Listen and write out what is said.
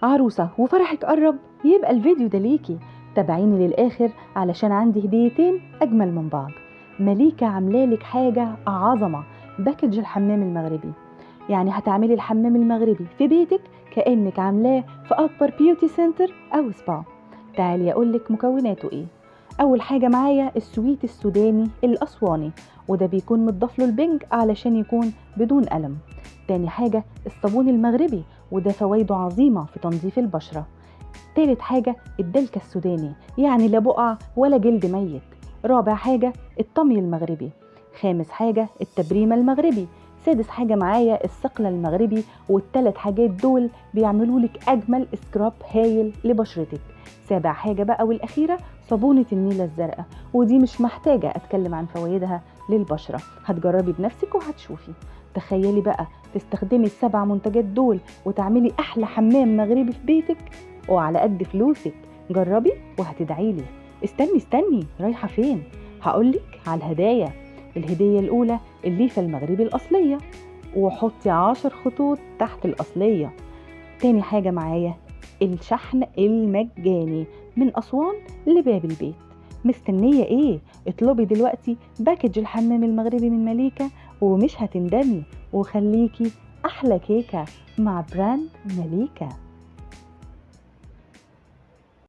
عروسة وفرحك قرب، يبقى الفيديو ده ليكي. تابعيني للآخر علشان عندي هديتين أجمل من بعض. مليكة عاملالك حاجة عظمة، باكج الحمام المغربي. يعني هتعملي الحمام المغربي في بيتك كأنك عاملاه في أكبر بيوتي سنتر أو سبا. تعالي أقولك مكوناته إيه. أول حاجة معايا السويت السوداني الأسواني، وده بيكون متضاف له البنج علشان يكون بدون ألم. تاني حاجة الصابون المغربي، وده فوائده عظيمة في تنظيف البشرة. تالت حاجة الدلكة السوداني، يعني لا بقع ولا جلد ميت. رابع حاجة الطمي المغربي. خامس حاجة التبريمة المغربي. سادس حاجة معايا الصقلة المغربي. والثلاث حاجات دول بيعملوا لك أجمل سكراب هايل لبشرتك. سابع حاجة بقى والأخيرة صابونة النيلة الزرقاء، ودي مش محتاجة أتكلم عن فوائدها للبشرة، هتجربي بنفسك وهتشوفي. تخيلي بقى تستخدمي السبع منتجات دول وتعملي أحلى حمام مغربي في بيتك وعلى قد فلوسك. جربي وهتدعيلي. استني رايحة فين؟ هقولك على الهدايا. الهدية الأولى الليفة المغربي الأصلية، وحطي 10 خطوط تحت الأصلية. تاني حاجة معايا الشحن المجاني من أسوان لباب البيت. مستنية ايه؟ اطلبي دلوقتي باكج الحمام المغربي من مليكة ومش هتندمي، وخليكي أحلى كيكة مع براند مليكة.